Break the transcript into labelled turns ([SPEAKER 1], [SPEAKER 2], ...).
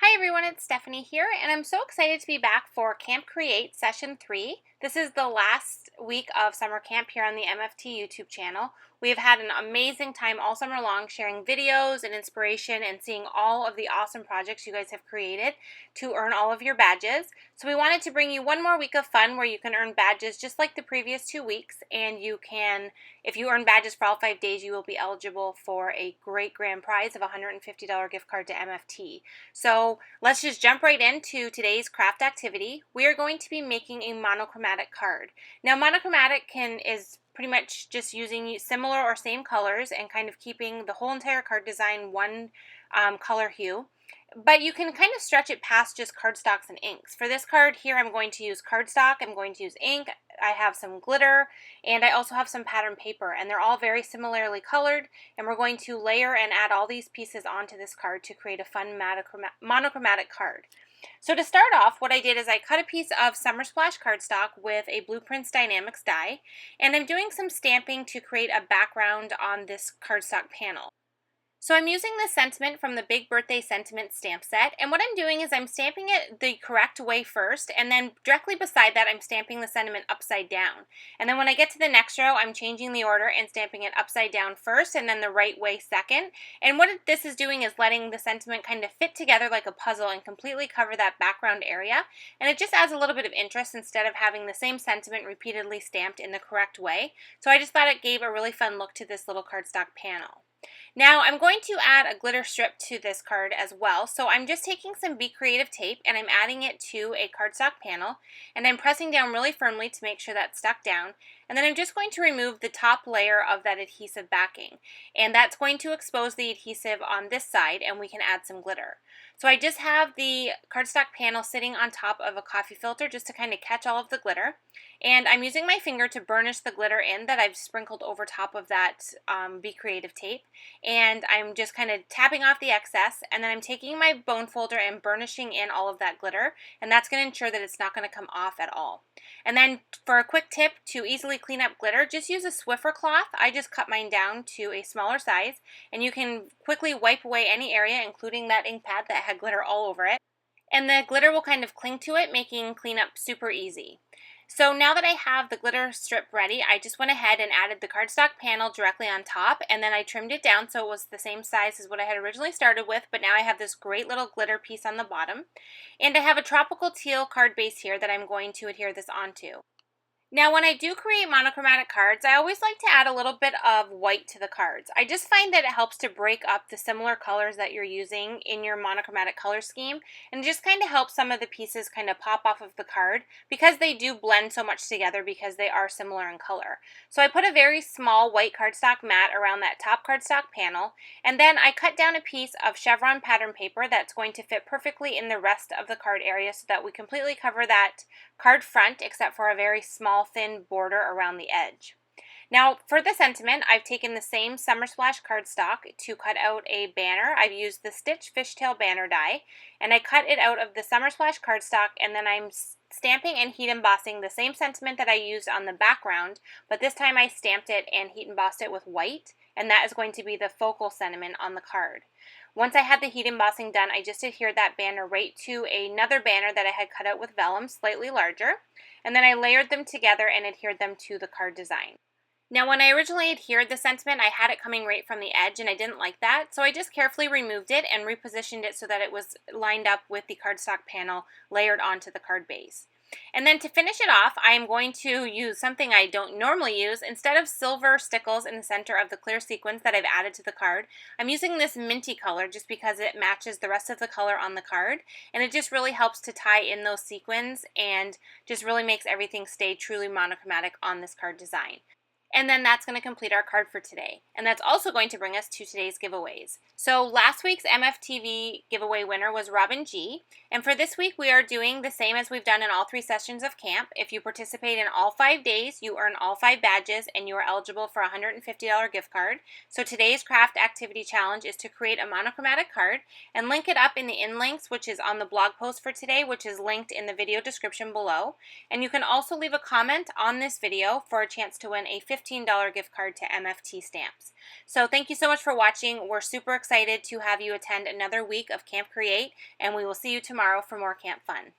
[SPEAKER 1] Hi everyone, it's Stephanie here, and I'm so excited to be back for Camp Create Session 3. This is the last week of summer camp here on the MFT YouTube channel. We have had an amazing time all summer long sharing videos and inspiration and seeing all of the awesome projects you guys have created to earn all of your badges. So we wanted to bring you one more week of fun where you can earn badges just like the previous 2 weeks, and you can, if you earn badges for all 5 days, you will be eligible for a great grand prize of a $150 gift card to MFT. So let's just jump right into today's craft activity. We are going to be making a monochromatic card. Now monochromatic is pretty much just using similar or same colors and kind of keeping the whole entire card design one color hue. But you can kind of stretch it past just cardstocks and inks. For this card here, I'm going to use cardstock, I'm going to use ink, I have some glitter, and I also have some pattern paper, and they're all very similarly colored, and we're going to layer and add all these pieces onto this card to create a fun monochromatic card. So to start off, what I did is I cut a piece of Summer Splash cardstock with a Blueprints Dynamics die, and I'm doing some stamping to create a background on this cardstock panel. So I'm using the sentiment from the Big Birthday Sentiment stamp set, and what I'm doing is I'm stamping it the correct way first, and then directly beside that I'm stamping the sentiment upside down. And then when I get to the next row, I'm changing the order and stamping it upside down first and then the right way second. And what this is doing is letting the sentiment kind of fit together like a puzzle and completely cover that background area. And it just adds a little bit of interest instead of having the same sentiment repeatedly stamped in the correct way. So I just thought it gave a really fun look to this little cardstock panel. Now I'm going to add a glitter strip to this card as well, so I'm just taking some Be Creative tape and I'm adding it to a cardstock panel, and I'm pressing down really firmly to make sure that's stuck down, and then I'm just going to remove the top layer of that adhesive backing, and that's going to expose the adhesive on this side, and we can add some glitter. So I just have the cardstock panel sitting on top of a coffee filter just to kind of catch all of the glitter, and I'm using my finger to burnish the glitter in that I've sprinkled over top of that Be Creative tape, and I'm just kind of tapping off the excess, and then I'm taking my bone folder and burnishing in all of that glitter, and that's going to ensure that it's not going to come off at all. And then for a quick tip to easily clean up glitter, just use a Swiffer cloth. I just cut mine down to a smaller size, and you can quickly wipe away any area, including that ink pad that had glitter all over it, and the glitter will kind of cling to it, making cleanup super easy. So now that I have the glitter strip ready, I just went ahead and added the cardstock panel directly on top, and then I trimmed it down so it was the same size as what I had originally started with, but now I have this great little glitter piece on the bottom. And I have a tropical teal card base here that I'm going to adhere this onto. Now when I do create monochromatic cards, I always like to add a little bit of white to the cards. I just find that it helps to break up the similar colors that you're using in your monochromatic color scheme, and it just kind of helps some of the pieces kind of pop off of the card because they do blend so much together because they are similar in color. So I put a very small white cardstock mat around that top cardstock panel, and then I cut down a piece of chevron pattern paper that's going to fit perfectly in the rest of the card area so that we completely cover that card front except for a very small thin border around the edge. Now for the sentiment, I've taken the same Summer Splash cardstock to cut out a banner. I've used the Stitch Fishtail banner die, and I cut it out of the Summer Splash cardstock, and then I'm stamping and heat embossing the same sentiment that I used on the background, but this time I stamped it and heat embossed it with white, and that is going to be the focal sentiment on the card. Once I had the heat embossing done, I just adhered that banner right to another banner that I had cut out with vellum, slightly larger, and then I layered them together and adhered them to the card design. Now when I originally adhered the sentiment, I had it coming right from the edge and I didn't like that, so I just carefully removed it and repositioned it so that it was lined up with the cardstock panel layered onto the card base. And then to finish it off, I am going to use something I don't normally use. Instead of silver stickles in the center of the clear sequins that I've added to the card, I'm using this minty color just because it matches the rest of the color on the card, and it just really helps to tie in those sequins and just really makes everything stay truly monochromatic on this card design. And then that's going to complete our card for today. And that's also going to bring us to today's giveaways. So last week's MFTV giveaway winner was Robin G. And for this week, we are doing the same as we've done in all 3 sessions of camp. If you participate in all 5 days, you earn all 5 badges and you are eligible for a $150 gift card. So today's craft activity challenge is to create a monochromatic card and link it up in the in links, which is on the blog post for today, which is linked in the video description below. And you can also leave a comment on this video for a chance to win a $15 gift card to MFT Stamps. So thank you so much for watching. We're super excited to have you attend another week of Camp Create, and we will see you tomorrow for more camp fun.